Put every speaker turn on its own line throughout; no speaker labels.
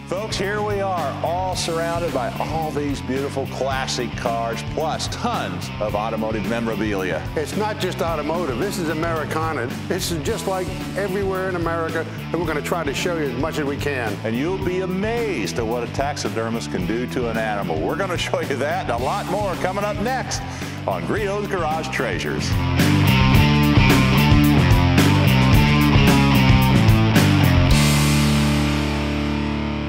Folks, here we are, all surrounded by all these beautiful classic cars, plus tons of automotive memorabilia.
It's not just automotive. This is Americana. This is just like everywhere in America, and we're going to try to show you as much as we can.
And you'll be amazed at what a taxidermist can do to an animal. We're going to show you that and a lot more coming up next on Griot's Garage Treasures.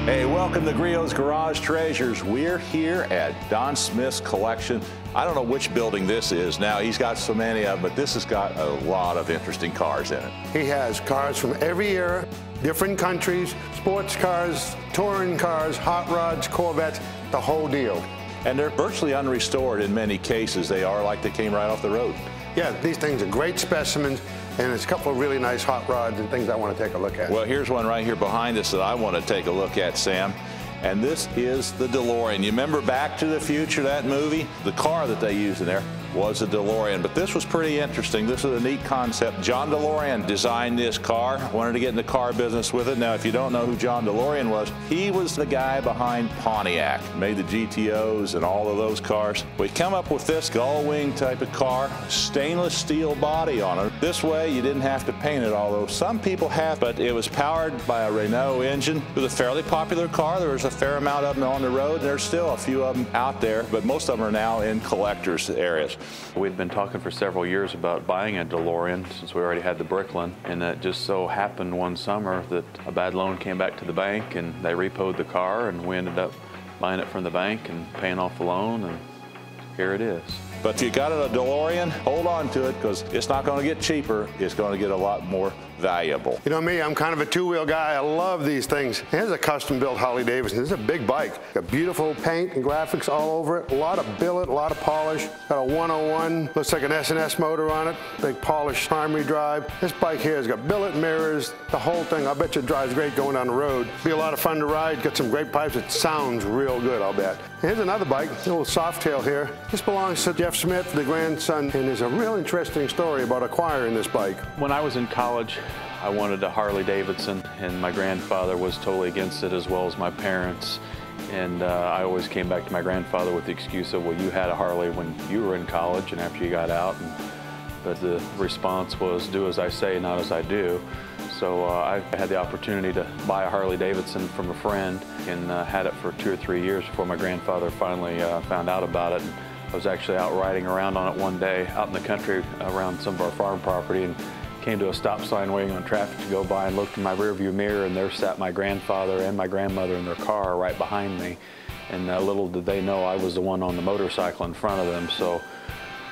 Hey, welcome to Griot's Garage Treasures. We're here at Don Smith's collection. I don't know which building this is now. He's got so many of them, but this has got a lot of interesting cars in it.
He has cars from every era, different countries, sports cars, touring cars, hot rods, Corvettes, the whole deal.
And they're virtually unrestored in many cases. They are like they came right off the road.
Yeah, these things are great specimens, and there's a couple of really nice hot rods and things I want to take a look at.
Well, here's one right here behind us that I want to take a look at, Sam. And this is the DeLorean. You remember Back to the Future, that movie? The car that they used in there was a DeLorean, but this was pretty interesting. This is a neat concept. John DeLorean designed this car, wanted to get in the car business with it. Now, if you don't know who John DeLorean was, he was the guy behind Pontiac, made the GTOs and all of those cars. We come up with this gull-wing type of car, stainless steel body on it. This way, you didn't have to paint it, although some people have, but it was powered by a Renault engine. It was a fairly popular car. There was a fair amount of them on the road. There's still a few of them out there, but most of them are now in collectors' areas.
We'd been talking for several years about buying a DeLorean since we already had the Bricklin, and it just so happened one summer that a bad loan came back to the bank and they repoed the car, and we ended up buying it from the bank and paying off the loan, and here it is.
But if you got a DeLorean, hold on to it, because it's not going to get cheaper. It's going to get a lot more valuable.
You know me, I'm kind of a two-wheel guy. I love these things. Here's a custom-built Harley-Davidson. This is a big bike. Got beautiful paint and graphics all over it. A lot of billet, a lot of polish. Got a 101, looks like an S&S motor on it. Big polished primary drive. This bike here has got billet mirrors, the whole thing. I bet you it drives great going down the road. Be a lot of fun to ride. Got some great pipes. It sounds real good, I'll bet. Here's another bike, a little Softail here. This belongs to Jeff Smith, the grandson, and there's a real interesting story about acquiring this bike.
When I was in college, I wanted a Harley Davidson, and my grandfather was totally against it, as well as my parents. And I always came back to my grandfather with the excuse of, well, you had a Harley when you were in college and after you got out. But the response was, do as I say, not as I do. So I had the opportunity to buy a Harley Davidson from a friend, and had it for 2 or 3 years before my grandfather finally found out about it. And I was actually out riding around on it one day out in the country around some of our farm property, and came to a stop sign waiting on traffic to go by, and looked in my rearview mirror, and there sat my grandfather and my grandmother in their car right behind me. And little did they know I was the one on the motorcycle in front of them. So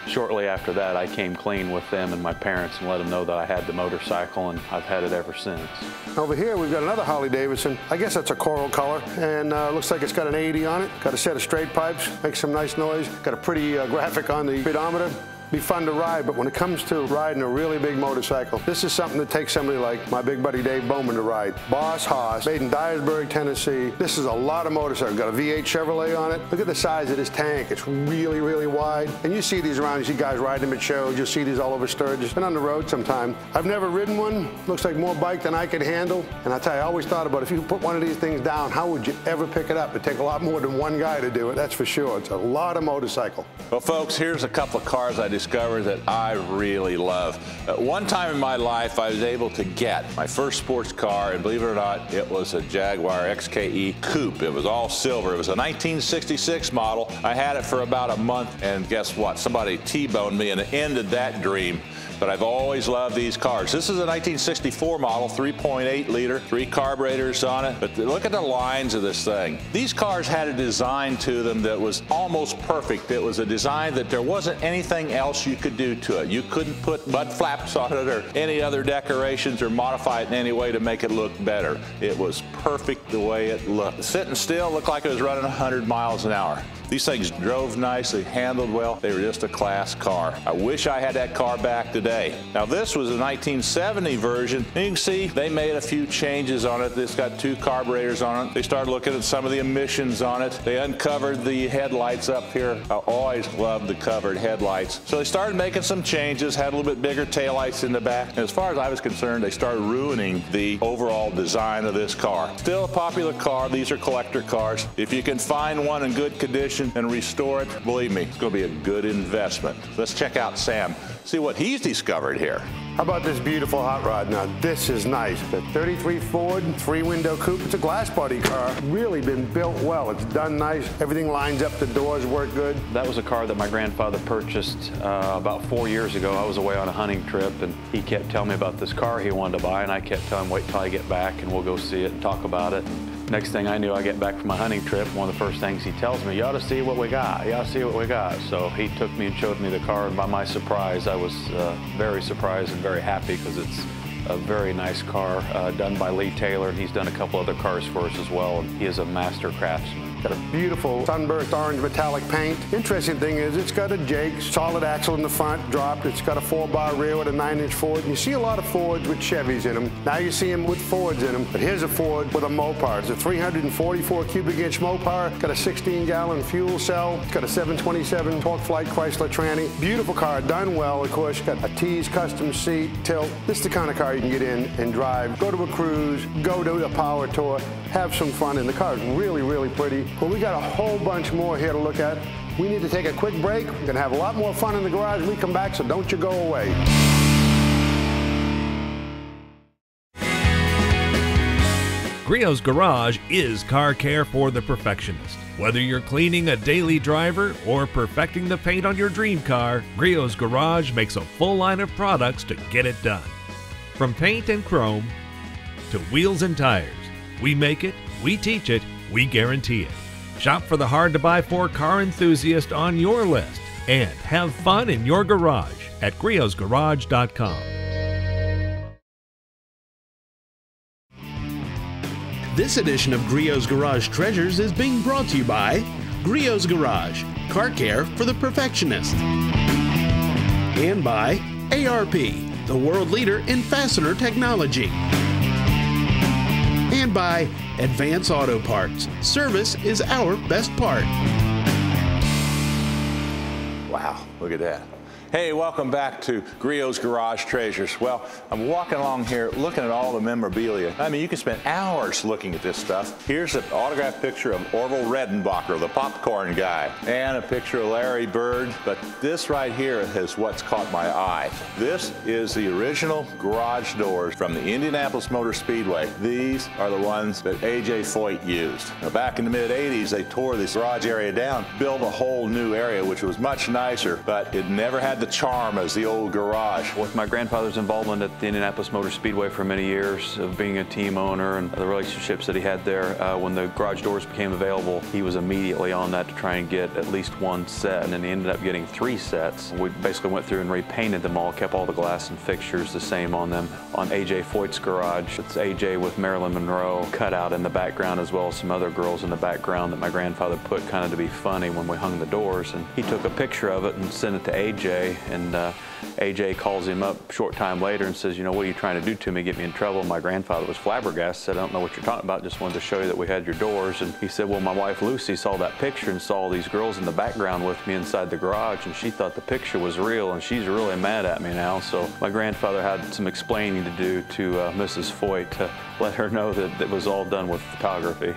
shortly after that, I came clean with them and my parents and let them know that I had the motorcycle, and I've had it ever since.
Over here, we've got another Harley Davidson. I guess that's a coral color, and looks like it's got an 80 on it. Got a set of straight pipes, makes some nice noise. Got a pretty graphic on the speedometer. Be fun to ride, but when it comes to riding a really big motorcycle, this is something that takes somebody like my big buddy Dave Bowman to ride. Boss Haas, made in Dyersburg, Tennessee. This is a lot of motorcycle. Got a V8 Chevrolet on it. Look at the size of this tank. It's really, really wide. And you see these around. You see guys riding them at shows. You'll see these all over Sturgis and on the road sometime. I've never ridden one. Looks like more bike than I could handle. And I tell you, I always thought about if you put one of these things down, how would you ever pick it up? It'd take a lot more than one guy to do it, that's for sure. It's a lot of motorcycle.
Well, folks, here's a couple of cars I discovered that I really love. One time in my life, I was able to get my first sports car, and believe it or not, it was a Jaguar XKE Coupe. It was all silver. It was a 1966 model. I had it for about a month, and guess what? Somebody T-boned me, and it ended that dream. But I've always loved these cars. This is a 1964 model, 3.8 liter, 3 carburetors on it. But look at the lines of this thing. These cars had a design to them that was almost perfect. It was a design that there wasn't anything else you could do to it. You couldn't put mud flaps on it or any other decorations or modify it in any way to make it look better. It was perfect the way it looked. Sitting still looked like it was running 100 miles an hour. These things drove nicely, handled well. They were just a class car. I wish I had that car back today. Now this was a 1970 version. And you can see they made a few changes on it. It's got 2 carburetors on it. They started looking at some of the emissions on it. They uncovered the headlights up here. I always loved the covered headlights. So they started making some changes, had a little bit bigger taillights in the back. And as far as I was concerned, they started ruining the overall design of this car. Still a popular car. These are collector cars. If you can find one in good condition and restore it, believe me, it's going to be a good investment. Let's check out Sam, see what he's discovered here.
How about this beautiful hot rod? Now, this is nice. The 33 Ford 3-window coupe. It's a glass body car. Really been built well. It's done nice. Everything lines up. The doors work good.
That was a car that my grandfather purchased about 4 years ago. I was away on a hunting trip, and he kept telling me about this car he wanted to buy, and I kept telling him, wait till I get back, and we'll go see it and talk about it. Next thing I knew, I get back from my hunting trip. One of the first things he tells me, you ought to see what we got. You ought to see what we got. So he took me and showed me the car, and by my surprise, I was very surprised and very happy because it's a very nice car done by Lee Taylor, and he's done a couple other cars for us as well, and he is a master craftsman.
Got a beautiful sunburst orange metallic paint. Interesting thing is it's got a Jake's solid axle in the front, dropped. It's got a 4-bar rear with a 9-inch Ford. And you see a lot of Fords with Chevys in them. Now you see them with Fords in them. But here's a Ford with a Mopar. It's a 344 cubic inch Mopar. Got a 16-gallon fuel cell. It's got a 727 Torque Flight Chrysler Tranny. Beautiful car, done well. Of course, got a Tees custom seat, tilt. This is the kind of car you can get in and drive. Go to a cruise, go to a power tour, have some fun. And the car is really, really pretty. But we got a whole bunch more here to look at. We need to take a quick break. We're going to have a lot more fun in the garage when we come back, so don't you go away.
Griot's Garage is car care for the perfectionist. Whether you're cleaning a daily driver or perfecting the paint on your dream car, Griot's Garage makes a full line of products to get it done. From paint and chrome to wheels and tires, we make it, we teach it, we guarantee it. Shop for the hard-to-buy-for car enthusiast on your list and have fun in your garage at griotsgarage.com.
This edition of Griot's Garage Treasures is being brought to you by Griot's Garage, car care for the perfectionist. And by ARP, the world leader in fastener technology. And by Advance Auto Parts. Service is our best part.
Wow, look at that. Hey, welcome back to Griot's Garage Treasures. Well, I'm walking along here looking at all the memorabilia. I mean, you can spend hours looking at this stuff. Here's an autographed picture of Orville Redenbacher, the popcorn guy, and a picture of Larry Bird. But this right here is what's caught my eye. This is the original garage doors from the Indianapolis Motor Speedway. These are the ones that A.J. Foyt used. Now, back in the mid-'80s, they tore this garage area down, built a whole new area, which was much nicer, but it never had the charm as the old garage.
With my grandfather's involvement at the Indianapolis Motor Speedway for many years, of being a team owner and the relationships that he had there, when the garage doors became available, he was immediately on that to try and get at least one set, and then he ended up getting 3 sets. We basically went through and repainted them all, kept all the glass and fixtures the same on them. On A.J. Foyt's garage, it's A.J. with Marilyn Monroe cut out in the background, as well as some other girls in the background that my grandfather put kind of to be funny when we hung the doors, and he took a picture of it and sent it to A.J. And AJ calls him up a short time later and says, you know, what are you trying to do to me, get me in trouble? My grandfather was flabbergasted, said, I don't know what you're talking about, just wanted to show you that we had your doors. And he said, well, my wife Lucy saw that picture and saw all these girls in the background with me inside the garage, and she thought the picture was real, and she's really mad at me now. So my grandfather had some explaining to do to Mrs. Foyt to let her know that it was all done with photography.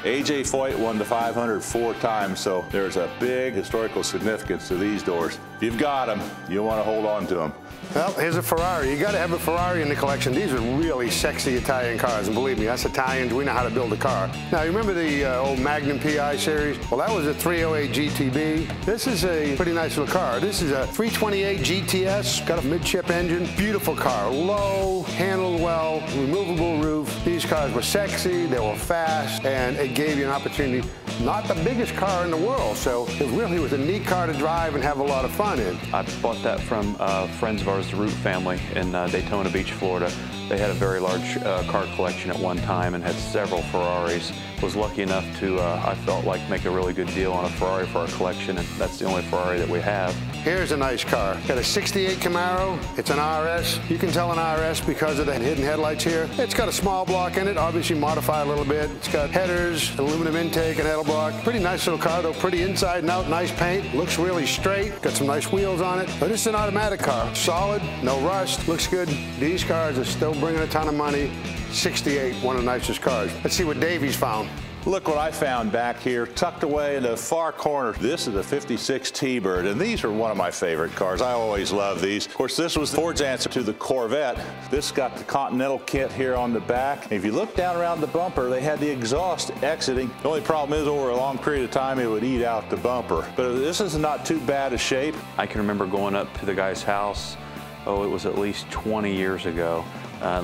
A.J. Foyt won the 500 4 times, so there's a big historical significance to these doors. If you've got them, you want to hold on to them.
Well, here's a Ferrari. You got to have a Ferrari in the collection. These are really sexy Italian cars, and believe me, us Italians, we know how to build a car. Now, you remember the old Magnum PI series? Well, that was a 308 GTB. This is a pretty nice little car. This is a 328 GTS, got a midship engine. Beautiful car, low, handled well, removable roof. These cars were sexy, they were fast, and it gave you an opportunity not the biggest car in the world, so it really was a neat car to drive and have a lot of fun in.
I bought that from friends of ours, the Root family in Daytona Beach, Florida. They had a very large car collection at one time and had several Ferraris. Was lucky enough to, I felt like, make a really good deal on a Ferrari for our collection, and that's the only Ferrari that we have.
Here's a nice car. Got a 68 Camaro. It's an RS. You can tell an RS because of the hidden headlights here. It's got a small block in it, obviously modified a little bit. It's got headers, aluminum intake, and header block. Pretty nice little car, though. Pretty inside and out, nice paint. Looks really straight. Got some nice wheels on it. But it's an automatic car. Solid, no rust, looks good. These cars are still bringing a ton of money. 68, one of the nicest cars. Let's see what Davey's found.
Look what I found back here, tucked away in the far corner. This is a 56 T-Bird, and these are one of my favorite cars. I always love these. Of course, this was Ford's answer to the Corvette. This got the Continental kit here on the back. And if you look down around the bumper, they had the exhaust exiting. The only problem is over a long period of time, it would eat out the bumper. But this is not too bad a shape.
I can remember going up to the guy's house, it was at least 20 years ago.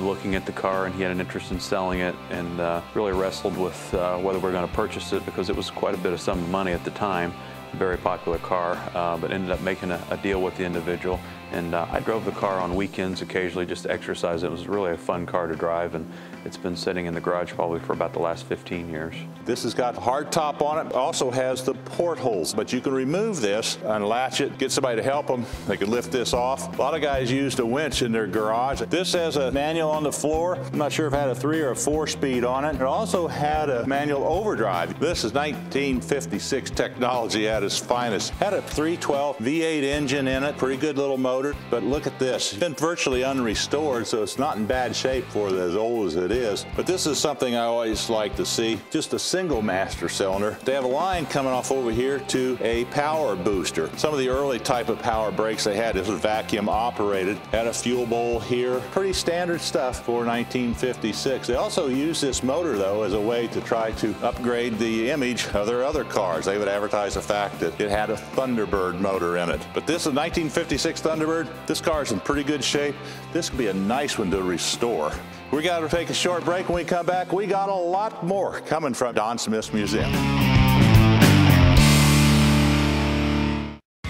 Looking at the car, and he had an interest in selling it, and really wrestled with whether we're going to purchase it because it was quite a bit of sum of money at the time. Very popular car, but ended up making a deal with the individual. And I drove the car on weekends occasionally just to exercise. It was really a fun car to drive, and it's been sitting in the garage probably for about the last 15 years.
This has got hard top on it. Also has the portholes, but you can remove this, unlatch it, get somebody to help them. They can lift this off. A lot of guys used a winch in their garage. This has a manual on the floor. I'm not sure if it had a 3 or a 4-speed on it. It also had a manual overdrive. This is 1956 technology at its finest. Had a 312 V8 engine in it. Pretty good little motor. But look at this. It's been virtually unrestored, so it's not in bad shape for as old as it is. But this is something I always like to see. Just a single master cylinder. They have a line coming off over here to a power booster. Some of the early type of power brakes they had, this was vacuum operated. Had a fuel bowl here. Pretty standard stuff for 1956. They also used this motor, though, as a way to try to upgrade the image of their other cars. They would advertise the fact that it had a Thunderbird motor in it. But this is a 1956 Thunderbird. This car is in pretty good shape. This could be a nice one to restore. We got to take a short break. When we come back, we got a lot more coming from Don Smith's Museum.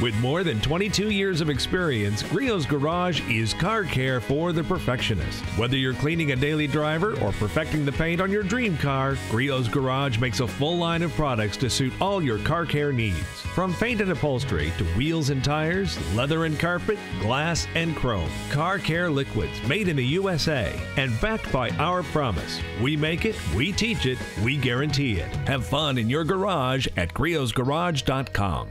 With more than 22 years of experience, Griot's Garage is car care for the perfectionist. Whether you're cleaning a daily driver or perfecting the paint on your dream car, Griot's Garage makes a full line of products to suit all your car care needs. From paint and upholstery to wheels and tires, leather and carpet, glass and chrome. Car care liquids made in the USA and backed by our promise. We make it, we teach it, we guarantee it. Have fun in your garage at griotsgarage.com.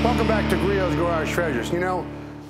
Welcome back to Griot's Garage Treasures. You know,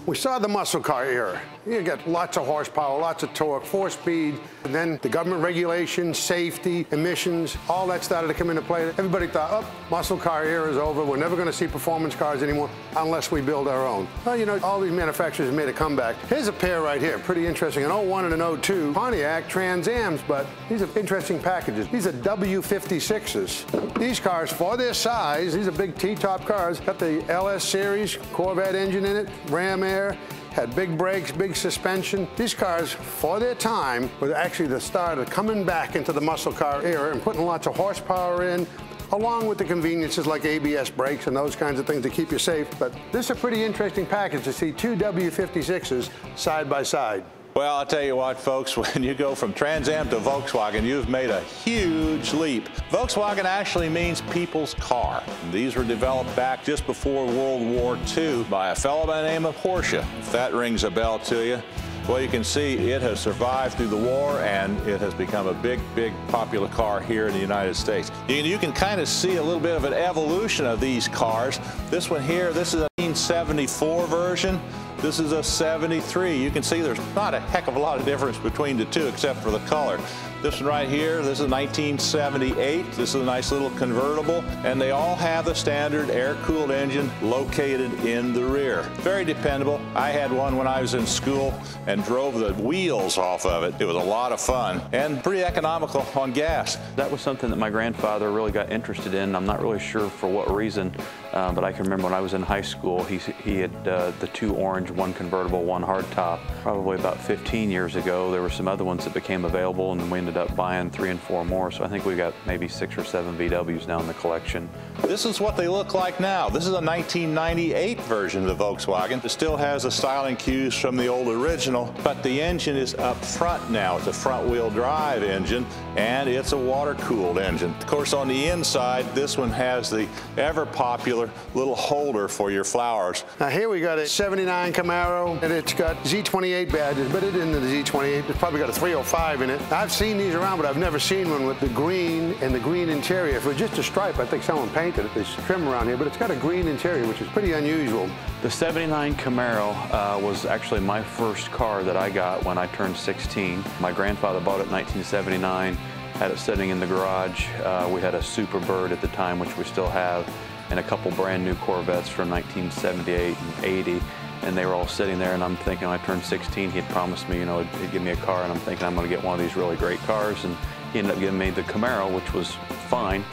we saw the muscle car era. You got lots of horsepower, lots of torque, 4-speed, and then the government regulations, safety, emissions, all that started to come into play. Everybody thought, oh, muscle car era is over. We're never going to see performance cars anymore unless we build our own. Well, you know, all these manufacturers made a comeback. Here's a pair right here, pretty interesting. An 01 and an 02 Pontiac Trans Ams, but these are interesting packages. These are W56s. These cars, for their size, these are big T-top cars. Got the LS series Corvette engine in it, Ram Air. Had big brakes, big suspension. These cars, for their time, were actually the start of coming back into the muscle car era and putting lots of horsepower in, along with the conveniences like ABS brakes and those kinds of things to keep you safe. But this is a pretty interesting package to see two W56s side by side.
Well, I'll tell you what, folks, when you go from Trans Am to Volkswagen, you've made a huge leap. Volkswagen actually means people's car. These were developed back just before World War II by a fellow by the name of Porsche. If that rings a bell to you. Well, you can see it has survived through the war, and it has become a big, big popular car here in the United States. You can kind of see a little bit of an evolution of these cars. This one here, this is a 1974 version. This is a 73. You can see there's not a heck of a lot of difference between the two except for the color. This one right here, this is 1978. This is a nice little convertible, and they all have the standard air-cooled engine located in the rear. Very dependable. I had one when I was in school and drove the wheels off of it. It was a lot of fun and pretty economical on gas.
That was something that my grandfather really got interested in. I'm not really sure for what reason, but I can remember when I was in high school, he had the two orange, one convertible, one hardtop. Probably about 15 years ago, there were some other ones that became available, and we ended up buying 3 and 4 more. So I think we got maybe 6 or 7 VWs now in the collection.
This is what they look like now. This is a 1998 version of the Volkswagen. It still has the styling cues from the old original, but the engine is up front now. It's a front-wheel drive engine, and it's a water-cooled engine. Of course, on the inside, this one has the ever-popular little holder for your flowers.
Now here we got a 79 Camaro, and it's got Z28 badges, but it isn't the Z28. It's probably got a 305 in it. I've seen these around, but I've never seen one with the green and the green interior. If it was just a stripe, I think someone painted it. There's trim around here, but it's got a green interior, which is pretty unusual.
The 79 Camaro was actually my first car that I got when I turned 16. My grandfather bought it in 1979, had it sitting in the garage. We had a Superbird at the time, which we still have, and a couple brand new Corvettes from 1978 and 80. And they were all sitting there, and I'm thinking when I turned 16, he'd promised me, you know, he'd give me a car, and I'm thinking I'm going to get one of these really great cars. And he ended up giving me the Camaro, which was fine.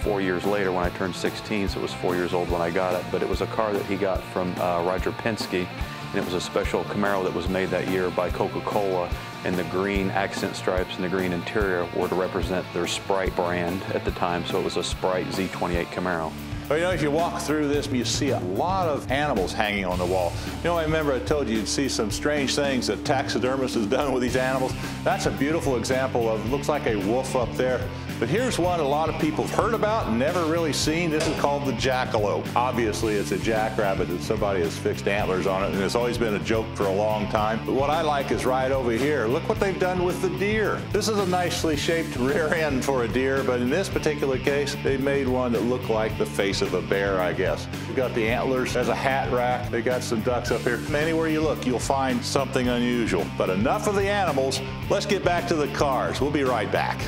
4 years later when I turned 16, so it was 4 years old when I got it. But it was a car that he got from Roger Penske, and it was a special Camaro that was made that year by Coca-Cola, and the green accent stripes and the green interior were to represent their Sprite brand at the time, so it was a Sprite Z28 Camaro.
Well, you know, if you walk through this, you see a lot of animals hanging on the wall. You know, I remember I told you you'd see some strange things that taxidermist has done with these animals. That's a beautiful example of, looks like a wolf up there. But here's one a lot of people have heard about and never really seen. This is called the jackalope. Obviously, it's a jackrabbit that somebody has fixed antlers on it, and it's always been a joke for a long time. But what I like is right over here. Look what they've done with the deer. This is a nicely shaped rear end for a deer, but in this particular case, they made one that looked like the face of a bear, I guess. You've got the antlers as a hat rack. They got some ducks up here. Anywhere you look, you'll find something unusual. But enough of the animals. Let's get back to the cars. We'll be right back.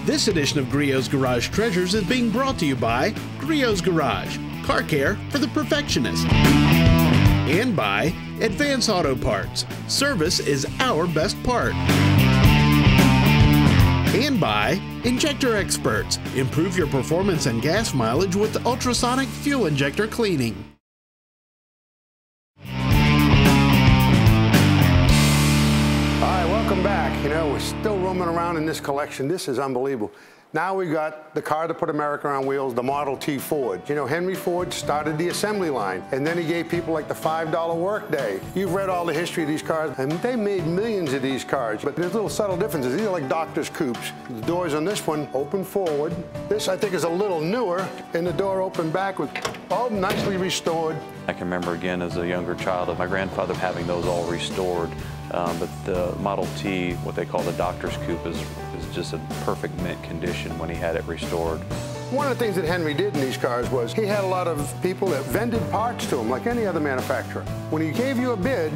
This edition of Griot's Garage Treasures is being brought to you by Griot's Garage, car care for the perfectionist. And by Advance Auto Parts, service is our best part. And by Injector Experts, improve your performance and gas mileage with ultrasonic fuel injector cleaning.
Welcome back. You know, we're still roaming around in this collection. This is unbelievable. Now we got the car that put America on wheels, the Model T Ford. You know, Henry Ford started the assembly line, and then he gave people like the $5 workday. You've read all the history of these cars, and they made millions of these cars. But there's little subtle differences. These are like doctor's coupes. The doors on this one open forward. This, I think, is a little newer, and the door open backward. All nicely restored.
I can remember again as a younger child of my grandfather having those all restored. But the Model T, what they call the doctor's coupe, is just a perfect mint condition when he had it restored.
One of the things that Henry did in these cars was he had a lot of people that vended parts to him, like any other manufacturer. When he gave you a bid,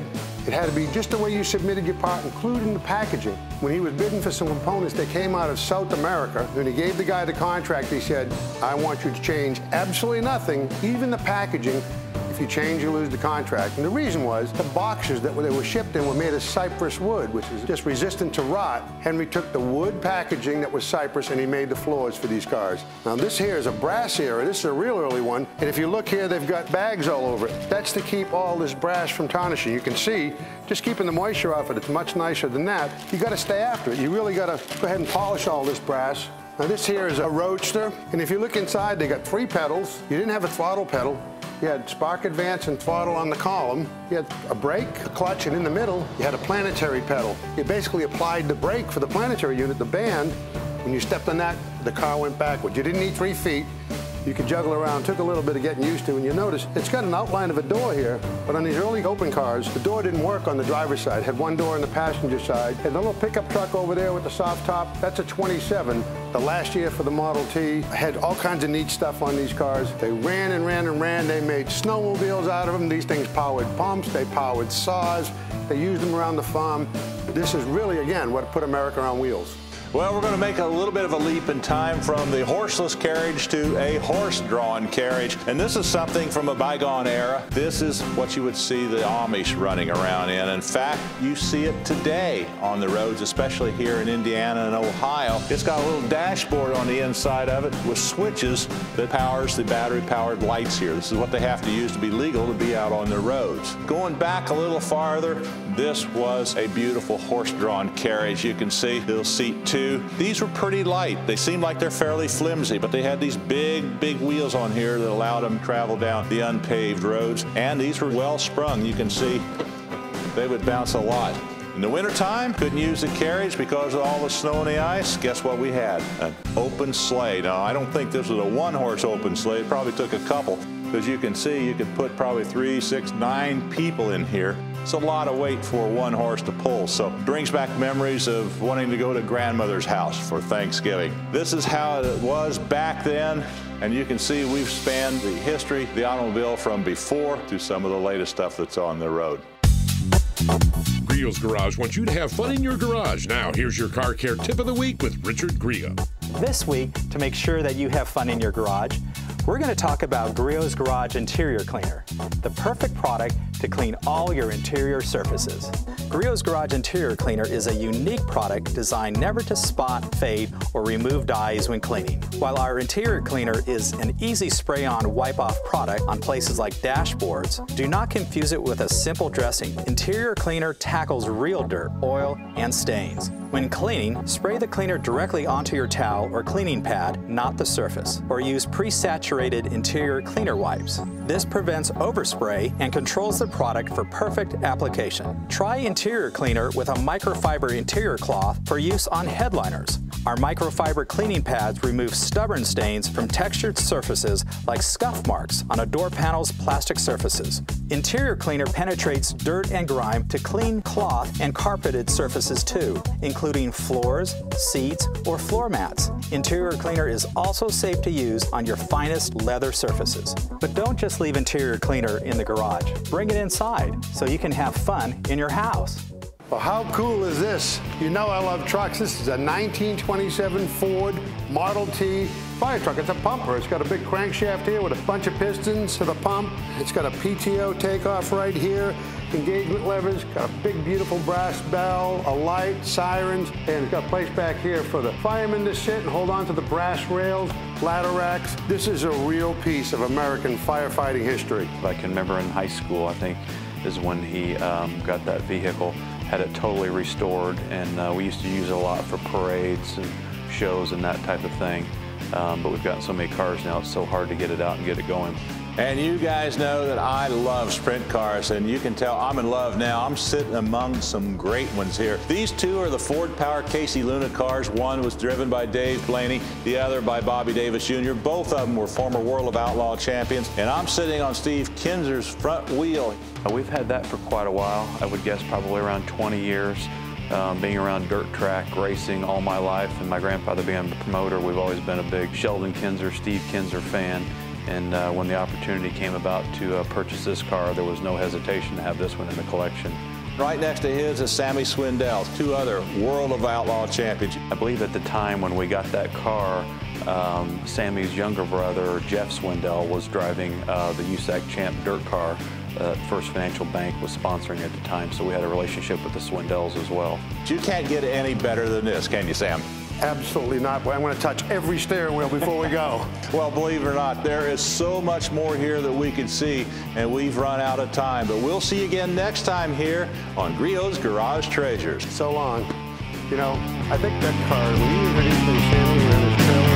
it had to be just the way you submitted your part, including the packaging. When he was bidding for some components that came out of South America, when he gave the guy the contract, he said, I want you to change absolutely nothing, even the packaging. If you change, you lose the contract. And the reason was the boxes that they were shipped in were made of cypress wood, which is just resistant to rot. Henry took the wood packaging that was cypress and he made the floors for these cars. Now this here is a brass era. This is a real early one. And if you look here, they've got bags all over it. That's to keep all this brass from tarnishing. You can see, just keeping the moisture off it, it's much nicer than that. You got to stay after it. You really got to go ahead and polish all this brass. Now this here is a Roadster. And if you look inside, they got 3 pedals. You didn't have a throttle pedal. You had spark advance and throttle on the column. You had a brake, a clutch, and in the middle, you had a planetary pedal. You basically applied the brake for the planetary unit, the band. When you stepped on that, the car went backward. You didn't need 3 feet. You could juggle around. Took a little bit of getting used to, and you notice it's got an outline of a door here, but on these early open cars, the door didn't work on the driver's side. It had one door on the passenger side. And the little pickup truck over there with the soft top, that's a 27. The last year for the Model T, had all kinds of neat stuff on these cars. They ran and ran and ran. They made snowmobiles out of them. These things powered pumps. They powered saws. They used them around the farm. This is really, again, what put America on wheels.
Well, we're going to make a little bit of a leap in time from the horseless carriage to a horse-drawn carriage. And this is something from a bygone era. This is what you would see the Amish running around in. In fact, you see it today on the roads, especially here in Indiana and Ohio. It's got a little dashboard on the inside of it with switches that powers the battery-powered lights here. This is what they have to use to be legal to be out on the roads. Going back a little farther, this was a beautiful horse-drawn carriage. You can see little seat 2. These were pretty light. They seem like they're fairly flimsy, but they had these big wheels on here that allowed them to travel down the unpaved roads. And these were well sprung. You can see they would bounce a lot. In the wintertime, couldn't use the carriage because of all the snow and the ice. Guess what we had? An open sleigh. Now, I don't think this was a one-horse open sleigh. It probably took a couple, because you can see you could put probably 3, 6, 9 people in here. It's a lot of weight for one horse to pull, so it brings back memories of wanting to go to grandmother's house for Thanksgiving. This is how it was back then, and you can see we've spanned the history of the automobile from before to some of the latest stuff that's on the road.
Griot's Garage wants you to have fun in your garage. Now, here's your car care tip of the week with Richard Griot.
This week, to make sure that you have fun in your garage, we're going to talk about Griot's Garage Interior Cleaner, the perfect product to clean all your interior surfaces. Griot's Garage Interior Cleaner is a unique product designed never to spot, fade, or remove dyes when cleaning. While our interior cleaner is an easy spray-on, wipe-off product on places like dashboards, do not confuse it with a simple dressing. Interior cleaner tackles real dirt, oil, and stains. When cleaning, spray the cleaner directly onto your towel or cleaning pad, not the surface, or use pre-saturated interior cleaner wipes. This prevents overspray and controls the product for perfect application. Try interior cleaner with a microfiber interior cloth for use on headliners. Our microfiber cleaning pads remove stubborn stains from textured surfaces like scuff marks on a door panel's plastic surfaces. Interior cleaner penetrates dirt and grime to clean cloth and carpeted surfaces too, including floors, seats, or floor mats. Interior cleaner is also safe to use on your finest leather surfaces. But don't just leave interior cleaner in the garage. Bring it inside so you can have fun in your house.
Well, how cool is this? You know I love trucks. This is a 1927 Ford Model T fire truck. It's a pumper. It's got a big crankshaft here with a bunch of pistons to the pump. It's got a PTO takeoff right here, engagement levers, got a big beautiful brass bell, a light, sirens, and it's got a place back here for the firemen to sit and hold on to the brass rails, ladder racks. This is a real piece of American firefighting history.
I can remember in high school, I think, is when he got that vehicle, had it totally restored, and we used to use it a lot for parades and shows and that type of thing. But we've got so many cars now, it's so hard to get it out and get it going.
And you guys know that I love sprint cars, and you can tell I'm in love now. I'm sitting among some great ones here. These two are the Ford Power Casey Luna cars. One was driven by Dave Blaney, the other by Bobby Davis Jr. Both of them were former World of Outlaw champions, and I'm sitting on Steve Kinzer's front wheel.
We've had that for quite a while. I would guess probably around 20 years. Being around dirt track racing all my life, and my grandfather being a promoter, we've always been a big Sheldon Kinzer, Steve Kinzer fan. And when the opportunity came about to purchase this car, there was no hesitation to have this one in the collection.
Right next to his is Sammy Swindell, two other World of Outlaw champions.
I believe at the time when we got that car, Sammy's younger brother, Jeff Swindell, was driving the USAC Champ dirt car. First Financial Bank was sponsoring at the time, so we had a relationship with the Swindells as well.
You can't get any better than this, can you, Sam?
Absolutely not. I'm going to touch every steering wheel before we go.
Well, believe it or not, there is so much more here that we can see, and we've run out of time. But we'll see you again next time here on Griot's Garage Treasures.
So long. You know, I think that car, when you introduced me to Sammy, we were in his trailer,